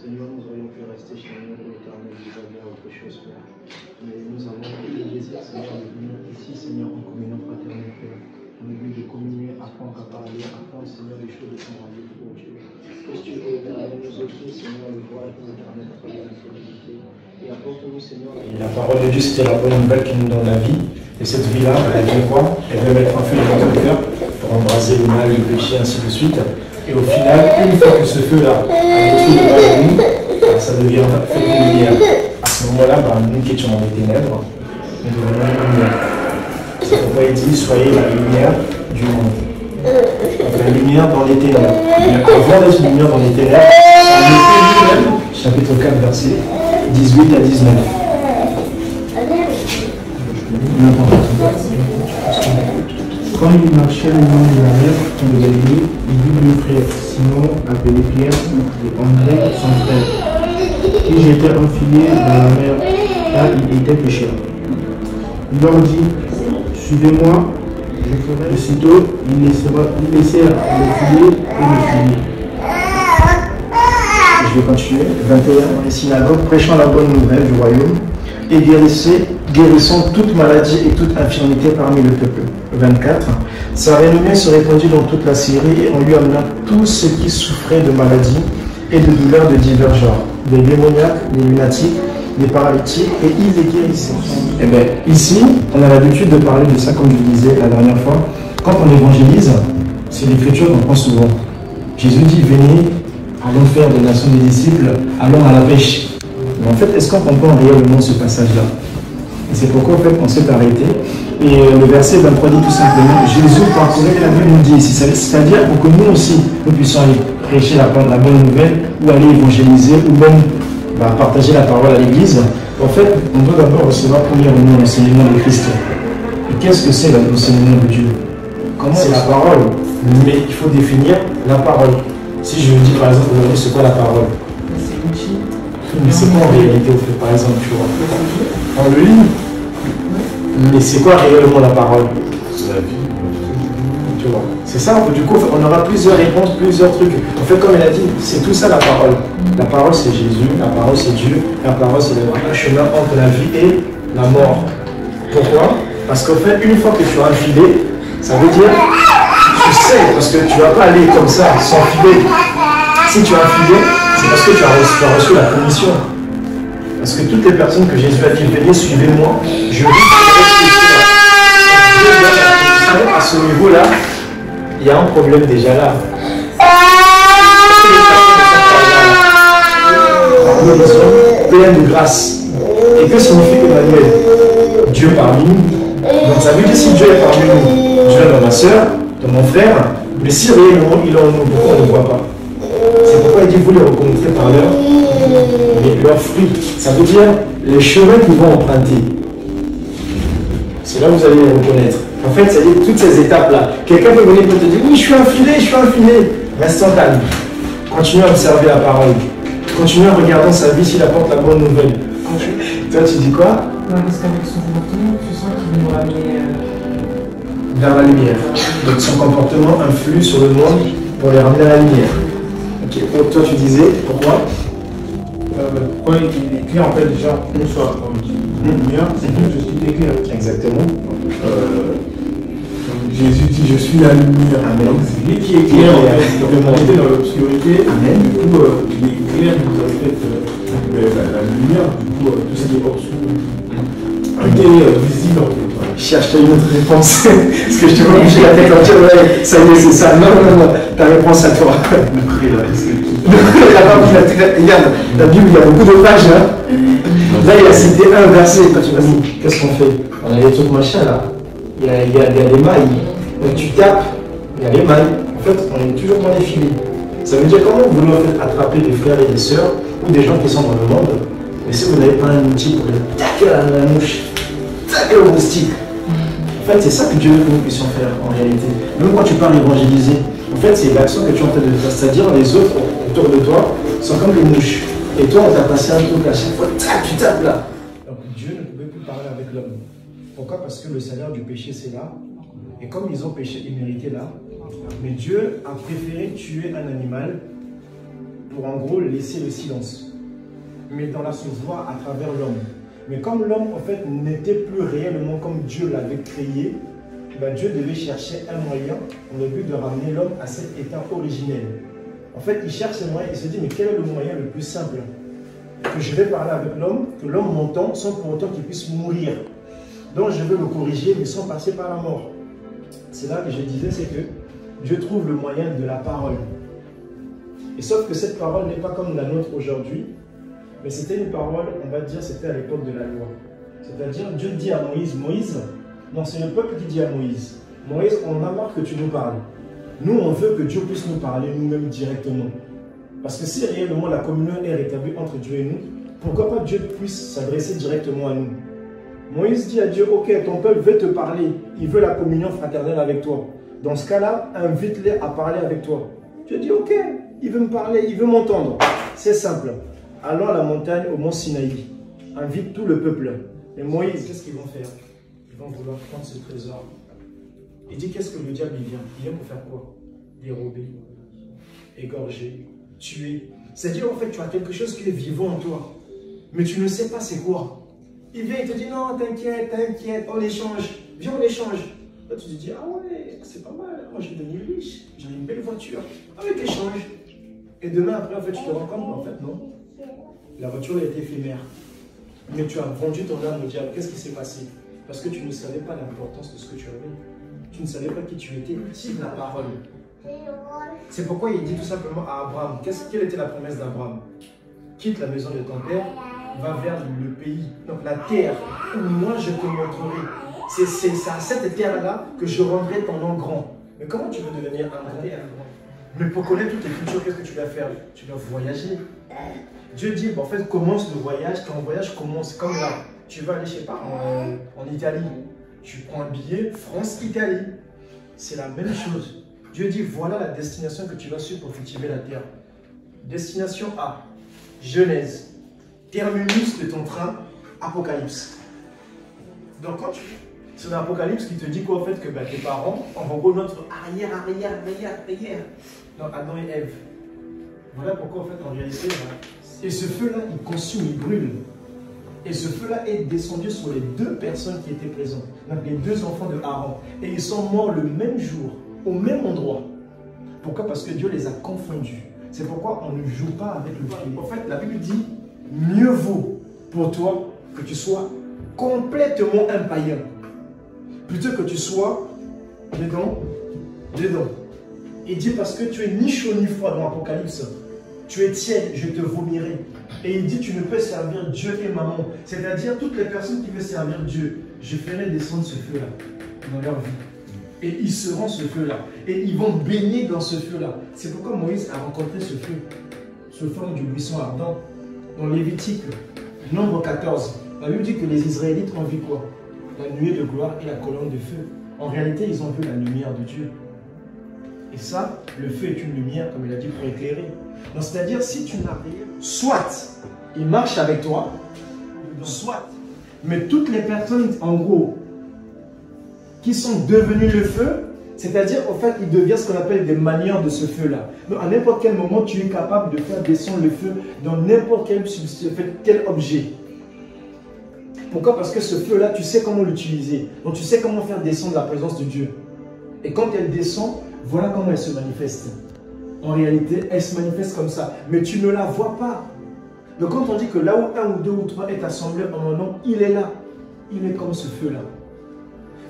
Seigneur, nous aurions pu rester chez nous, l'Éternel, nous avons autre chose, Père. Mais nous avons eu le désir, Seigneur, de venir ici, Seigneur, en communion fraternelle, Père. On a de communier, apprendre à parler, apprendre, Seigneur, les choses de ton royaume, oh Dieu. Que tu veux, Éternel, nous offrir, Seigneur, le voile, Éternel, à travers la fidélité. Et apporte-nous, Seigneur, la parole de Dieu, c'était la bonne nouvelle qui nous donne la vie. Et cette vie-là, elle vient quoi? Elle vient mettre un feu dans notre cœur pour embraser le mal, le péché, ainsi de suite. Et au final, une fois que ce feu-là a détruit le mal de nous, ça devient un feu de lumière. À ce moment-là, nous qui étions dans les ténèbres, nous devenons la lumière. C'est pourquoi il dit, soyez la lumière du monde. Donc la lumière dans les ténèbres. Mais avant d'être une lumière dans les ténèbres, en Éphésiens lui-même, chapitre 4, verset 18 à 19. Quand il marchait le long de la mer de Galilée, il vit deux frères, Simon appelé Pierre et André son frère, qui jetaient un filet dans la mer car ils étaient pêcheurs. Il leur dit, suivez-moi, je ferai. Aussitôt, ils laissèrent le filet et le filet. Je vais continuer. 21. Dans les synagogues, prêchant la bonne nouvelle du royaume et guérissant toute maladie et toute infirmité parmi le peuple. 24. Sa renommée se répandit dans toute la Syrie et on lui amena tous ceux qui souffraient de maladies et de douleurs de divers genres, des démoniaques, des lunatiques, des paralytiques, et il les guérissait. Eh bien, ici, on a l'habitude de parler de ça, comme je disais la dernière fois. Quand on évangélise, c'est l'écriture qu'on prend souvent. Jésus dit, venez, allons faire des nations des disciples, allons à la pêche. Mais en fait, est-ce qu'on comprend réellement ce passage-là? Et c'est pourquoi en fait, on s'est arrêté. Et le verset 23 dit tout simplement, Jésus parcourait la Bible nous dit ici, c'est-à-dire pour que nous aussi, nous puissions aller prêcher la bonne nouvelle, ou aller évangéliser, ou même partager la parole à l'église. En fait, on doit d'abord recevoir premièrement l'enseignement de Christ. Et qu'est-ce que c'est l'enseignement de Dieu? C'est la parole. Mais il faut définir la parole. Si je dis par exemple aujourd'hui, c'est quoi la parole? Mais c'est quoi en réalité au fait, par exemple, tu vois? On le lit. Mais c'est quoi réellement la parole? C'est la vie. Tu vois? C'est ça, du coup, on aura plusieurs réponses, plusieurs trucs. En fait, comme elle a dit, c'est tout ça la parole. La parole, c'est Jésus, la parole, c'est Dieu, la parole, c'est un chemin entre la vie et la mort. Pourquoi? Parce qu'en fait, une fois que tu as un filet, ça veut dire, tu sais, parce que tu ne vas pas aller comme ça, sans filet. Si tu as un filet, c'est parce que tu as reçu la commission. Parce que toutes les personnes que Jésus a dit, venez, suivez-moi, je risque de rester à ce niveau-là, il y a un problème déjà là. Pleine de grâce. Et que signifie Emmanuel? Dieu parmi nous. Donc ça veut dire si Dieu est parmi nous, Dieu est dans ma soeur, dans mon frère, mais si réellement il est en nous, pourquoi on ne le voit pas? C'est pourquoi il dit vous les reconnaîtrez par leurs fruits. Ça veut dire les chemins qu'ils vont emprunter. C'est là où vous allez les reconnaître. En fait, c'est toutes ces étapes-là. Quelqu'un peut venir et te dire oui, je suis un filet. Reste en calme. Continue à observer la parole. Continue à regarder sa vie s'il apporte la bonne nouvelle. Toi, tu dis quoi? Non, parce qu'avec son comportement, tu sens qu'il nous ramener vers la lumière. Donc son comportement influe sur le monde pour les ramener à la lumière. Ok, toi tu disais, pourquoi? Pourquoi il est clair en fait déjà, une fois, comme dit lumière, c'est que je suis éclair. Exactement. Jésus dit je suis la lumière. Amen. C'est lui qui est clair en fait. Donc on était dans l'obscurité. Amen. Du coup, il est clair, il nous a fait la lumière. Du coup, tout ce qui est obscur. Tout est visible en fait. Cherche une autre réponse. Parce que je te vois bouger la tête en disant ouais, ça y est, c'est ça. Non, ta réponse à toi. Regarde, la Bible, il y a beaucoup de pages. Hein. Là, il a cité un verset. Toi, tu m'as dit, qu'est-ce qu'on fait? On a des trucs machin là. Il y a des mailles. Donc tu tapes, il y a les mailles. En fait, on est toujours dans les filets. Ça veut dire comment vous voulez en fait, attraper des frères et des sœurs ou des gens qui sont dans le monde. Mais si vous n'avez pas un outil pour les taper à la mouche, taper au moustique. En fait, c'est ça que Dieu veut que nous puissions faire en réalité. Même quand tu parles évangéliser, en fait, c'est l'action que tu es en train de faire. C'est-à-dire, les autres autour de toi sont comme des mouches. Et toi, on t'a passé un truc à chaque fois, tu tapes là. Donc, Dieu ne pouvait plus parler avec l'homme. Pourquoi? Parce que le salaire du péché, c'est là. Et comme ils ont péché, ils méritaient là. Mais Dieu a préféré tuer un animal pour en gros laisser le silence. Mais dans la source voir à travers l'homme. Mais comme l'homme en fait n'était plus réellement comme Dieu l'avait créé, ben, Dieu devait chercher un moyen dans le but de ramener l'homme à cet état originel. En fait, il cherche un moyen, il se dit mais quel est le moyen le plus simple que je vais parler avec l'homme, que l'homme m'entende sans pour autant qu'il puisse mourir. Donc je vais le corriger mais sans passer par la mort. C'est là que je disais, c'est que Dieu trouve le moyen de la parole. Et sauf que cette parole n'est pas comme la nôtre aujourd'hui, mais c'était une parole, on va dire, c'était à l'époque de la loi. C'est-à-dire, Dieu dit à Moïse, Moïse, non, c'est le peuple qui dit à Moïse, Moïse, on a marre que tu nous parles. Nous, on veut que Dieu puisse nous parler nous-mêmes directement. Parce que si réellement la communion est rétablie entre Dieu et nous, pourquoi pas Dieu puisse s'adresser directement à nous? Moïse dit à Dieu, ok, ton peuple veut te parler, il veut la communion fraternelle avec toi. Dans ce cas-là, invite-les à parler avec toi. Dieu dit, ok, il veut me parler, il veut m'entendre. C'est simple. Allons à la montagne, au mont Sinaï. Invite tout le peuple. Et Moïse, qu'est-ce qu'ils vont faire? Ils vont vouloir prendre ce trésor. Il dit, qu'est-ce que le diable il vient? Il vient pour faire quoi? Dérober, égorger, tuer. C'est-à-dire, en fait, tu as quelque chose qui est vivant en toi. Mais tu ne sais pas c'est quoi. Il vient, il te dit, non, t'inquiète, t'inquiète, on échange. Viens, on échange. Là, tu te dis, ah ouais, c'est pas mal. Moi, j'ai devenu riche. J'ai une belle voiture. Avec échange. Et demain, après, en fait, tu te rends compte, en fait, non. La voiture est éphémère. Mais tu as vendu ton âme au diable. Qu'est-ce qui s'est passé? Parce que tu ne savais pas l'importance de ce que tu avais. Tu ne savais pas qui tu étais. Tive la parole. C'est pourquoi il dit tout simplement à Abraham. Quelle était la promesse d'Abraham? Quitte la maison de ton père, va vers le pays, donc la terre où moi je te montrerai. C'est à cette terre-là que je rendrai ton nom grand. Mais comment tu veux devenir un grand? Mais pour connaître toutes les cultures, qu'est-ce que tu dois faire? Tu dois voyager. Dieu dit, en fait, commence le voyage. Ton voyage commence comme là. Tu vas aller, je ne sais pas, en Italie. Tu prends un billet, France-Italie. C'est la même chose. Dieu dit, voilà la destination que tu vas suivre pour cultiver la terre. Destination A, Genèse. Terminus de ton train, Apocalypse. Donc quand c'est l'Apocalypse qui te dit qu'en fait que tes parents, en gros notre arrière. Donc Adam et Ève. Voilà pourquoi en fait en réalité, et ce feu-là, il consume, il brûle. Et ce feu-là est descendu sur les deux personnes qui étaient présentes. Donc les deux enfants de Aaron. Et ils sont morts le même jour, au même endroit. Pourquoi? Parce que Dieu les a confondus. C'est pourquoi on ne joue pas avec le feu. En fait, la Bible dit, mieux vaut pour toi que tu sois complètement un païen, plutôt que tu sois dedans. Il dit parce que tu es ni chaud ni froid dans l'Apocalypse, tu es tiède, je te vomirai. Et il dit tu ne peux servir Dieu et maman. C'est-à-dire toutes les personnes qui veulent servir Dieu, je ferai descendre ce feu-là dans leur vie. Et ils seront ce feu-là. Et ils vont baigner dans ce feu-là. C'est pourquoi Moïse a rencontré ce feu, sous forme du buisson ardent. Dans Lévitique, nombre 14, la Bible dit que les Israélites ont vu quoi? La nuée de gloire et la colonne de feu. En réalité, ils ont vu la lumière de Dieu. Et ça, le feu est une lumière, comme il a dit, pour éclairer. C'est-à-dire, si tu n'as rien, soit il marche avec toi, soit. Mais toutes les personnes, en gros, qui sont devenues le feu, c'est-à-dire, en fait, il devient ce qu'on appelle des manières de ce feu-là. Donc, à n'importe quel moment, tu es capable de faire descendre le feu dans n'importe quel objet. Pourquoi? Parce que ce feu-là, tu sais comment l'utiliser. Donc, tu sais comment faire descendre la présence de Dieu. Et quand elle descend, voilà comment elle se manifeste. En réalité, elle se manifeste comme ça. Mais tu ne la vois pas. Donc, quand on dit que là où un ou deux ou trois est assemblé en mon nom, il est là. Il est comme ce feu-là.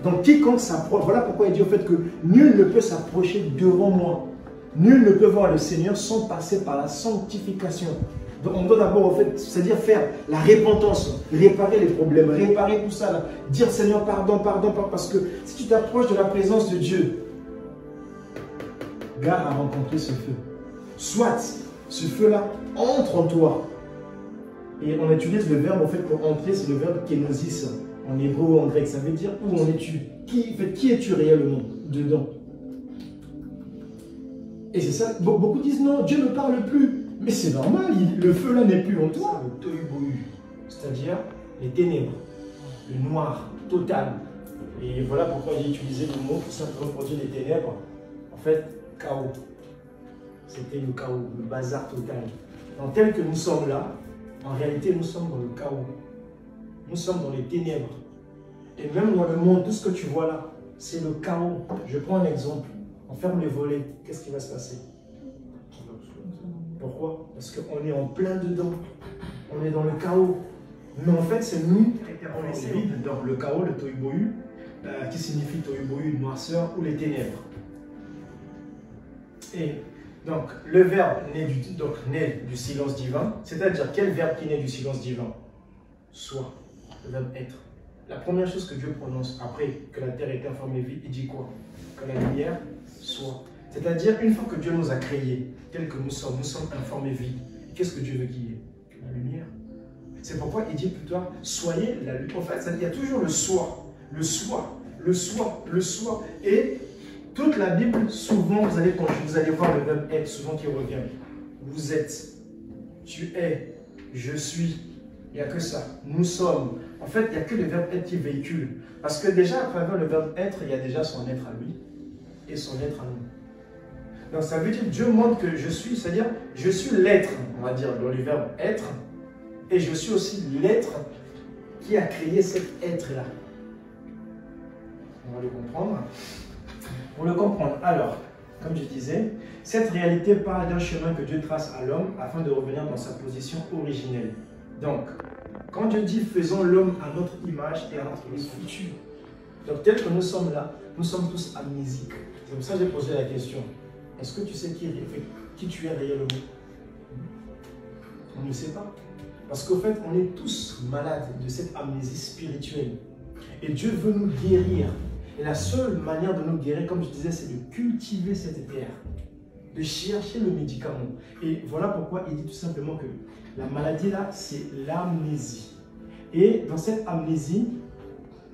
Donc, quiconque s'approche, voilà pourquoi il dit au fait que nul ne peut s'approcher devant moi. Nul ne peut voir le Seigneur sans passer par la sanctification. Donc, on doit d'abord, en fait, c'est-à-dire faire la repentance, réparer les problèmes, réparer tout ça, là. Dire Seigneur, pardon, parce que si tu t'approches de la présence de Dieu, gare à rencontrer ce feu. Soit ce feu-là entre en toi. Et on utilise le verbe, en fait, pour entrer, c'est le verbe kénosis. En hébreu ou en grec, ça veut dire où en es-tu? Qui es-tu réellement dedans? Et c'est ça, beaucoup disent non, Dieu ne parle plus. Mais c'est normal, le feu là n'est plus en toi. Le tohu-bohu, c'est-à-dire les ténèbres, le noir total. Et voilà pourquoi j'ai utilisé le mot tout simplement pour dire les ténèbres. En fait, chaos. c'était le chaos, le bazar total. Donc tel que nous sommes là, en réalité nous sommes dans le chaos. Nous sommes dans les ténèbres. Et même dans le monde, tout ce que tu vois là, c'est le chaos. Je prends un exemple. On ferme les volets, qu'est-ce qui va se passer? Pourquoi? Parce qu'on est en plein dedans. On est dans le chaos. Mais en fait, c'est nous on est vide. Donc le chaos, le tohu-bohu, qui signifie tohu-bohu, noirceur ou les ténèbres. Et donc le verbe naît du silence divin. C'est-à-dire quel verbe qui naît du silence divin? Soit, le verbe être. La première chose que Dieu prononce après que la terre est informée vide, il dit quoi? Que la lumière soit. C'est-à-dire, une fois que Dieu nous a créés, tels que nous sommes informés vide. Qu'est-ce que Dieu veut qu'il y ait? La lumière. C'est pourquoi il dit plutôt, soyez la lumière. En fait, il y a toujours le soi, le soi, le soi, le soi. Et toute la Bible, souvent, vous allez voir le verbe être, souvent qui revient. Vous êtes, tu es, je suis. Il n'y a que ça. Nous sommes. En fait, il n'y a que le verbe être qui véhicule. Parce que déjà, à travers le verbe être, il y a déjà son être à lui et son être à nous. Donc ça veut dire que Dieu montre que je suis, c'est-à-dire je suis l'être, on va dire, dans le verbe être, et je suis aussi l'être qui a créé cet être-là. On va le comprendre. Pour le comprendre, alors, comme je disais, cette réalité parle d'un chemin que Dieu trace à l'homme afin de revenir dans sa position originelle. Donc, quand Dieu dit faisons l'homme à notre image et à notre futur, donc tel que nous sommes là, nous sommes tous amnésiques. C'est pour ça que j'ai posé la question. Est-ce que tu sais qui tu es réellement? On ne sait pas. Parce qu'au fait, on est tous malades de cette amnésie spirituelle. Et Dieu veut nous guérir. Et la seule manière de nous guérir, comme je disais, c'est de cultiver cette terre. De chercher le médicament. Et voilà pourquoi il dit tout simplement que la maladie là, c'est l'amnésie. Et dans cette amnésie,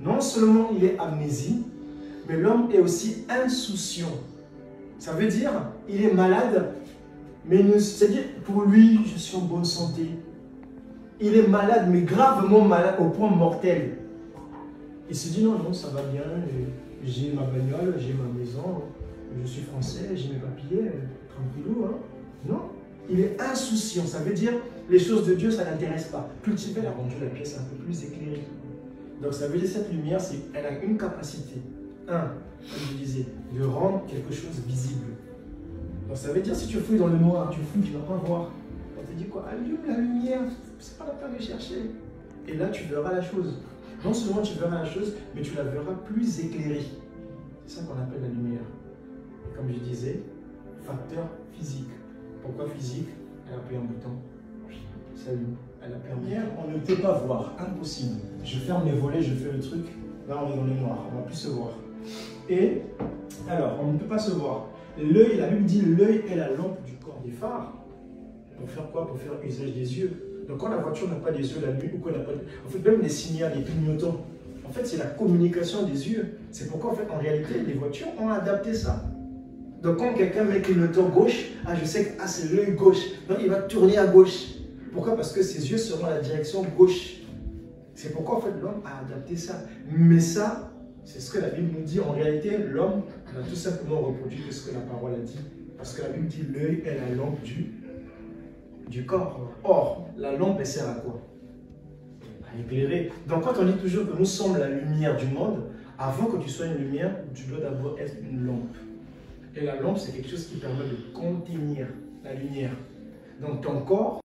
non seulement il est amnésie, mais l'homme est aussi insouciant. Ça veut dire, il est malade, mais c'est-à-dire pour lui, je suis en bonne santé. Il est malade, mais gravement malade au point mortel. Il se dit non, ça va bien, j'ai ma bagnole, j'ai ma maison, je suis français, j'ai mes papiers, tranquillou. Hein. Non, il est insouciant, ça veut dire les choses de Dieu, ça ne l'intéresse pas. Cultiver a rendu la pièce un peu plus éclairée. Donc ça veut dire cette lumière, elle a une capacité. Comme je disais, de rendre quelque chose visible. Donc ça veut dire si tu fouilles dans le noir, tu fouilles, tu ne vas pas voir. On te dit quoi? Allume la lumière, c'est pas la peine de chercher. Et là tu verras la chose. Non seulement tu verras la chose, mais tu la verras plus éclairée. C'est ça qu'on appelle la lumière. Et comme je disais, facteur physique. Pourquoi physique? Elle appuie un bouton. Salut. Elle appuie un bouton. On ne peut pas voir, impossible. Je ferme les volets, je fais le truc. Là on est dans le noir, on ne va plus se voir. Et alors, on ne peut pas se voir. L'œil, la Bible dit, l'œil est la lampe du corps des phares. Pour faire quoi? Pour faire usage des yeux. Donc quand la voiture n'a pas des yeux la nuit, ou qu'on n'a pas de... En fait, même les signaux, les clignotants, en fait, c'est la communication des yeux. C'est pourquoi, en fait, en réalité, les voitures ont adapté ça. Donc quand quelqu'un met le clignotant gauche, je sais que c'est l'œil gauche. Donc il va tourner à gauche. Pourquoi? Parce que ses yeux seront à la direction gauche. C'est pourquoi, en fait, l'homme a adapté ça. Mais ça, c'est ce que la Bible nous dit. En réalité, l'homme a tout simplement reproduit ce que la parole a dit. Parce que la Bible dit l'œil est la lampe du corps. Or, la lampe, elle sert à quoi? À éclairer. Donc, quand on dit toujours que nous sommes la lumière du monde, avant que tu sois une lumière, tu dois d'abord être une lampe. Et la lampe, c'est quelque chose qui permet de contenir la lumière. Donc, ton corps